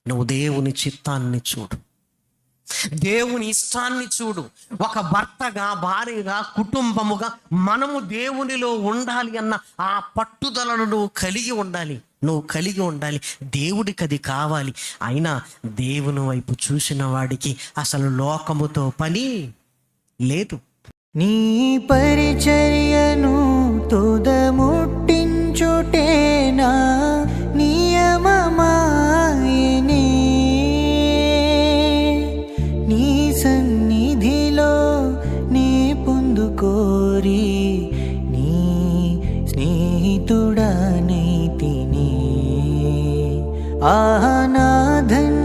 నువ్వు దేవుని చిత్తాన్ని చూడు, దేవుని ఇష్టాన్ని చూడు. ఒక భర్తగా, భార్యగా, కుటుంబముగా మనము దేవునిలో ఉండాలి అన్న ఆ పట్టుదలను నువ్వు కలిగి ఉండాలి. దేవుడికి అది కావాలి. అయినా దేవుని వైపు చూసిన వాడికి అసలు లోకముతో పని లేదు. నీ పరిచర్యను తుదముట్టించుటేనా నియమమాయనే, నీ సన్నిధిలో నే పొందుకోరి నీ స్నేహితుడనైతిని. ఆనాధన్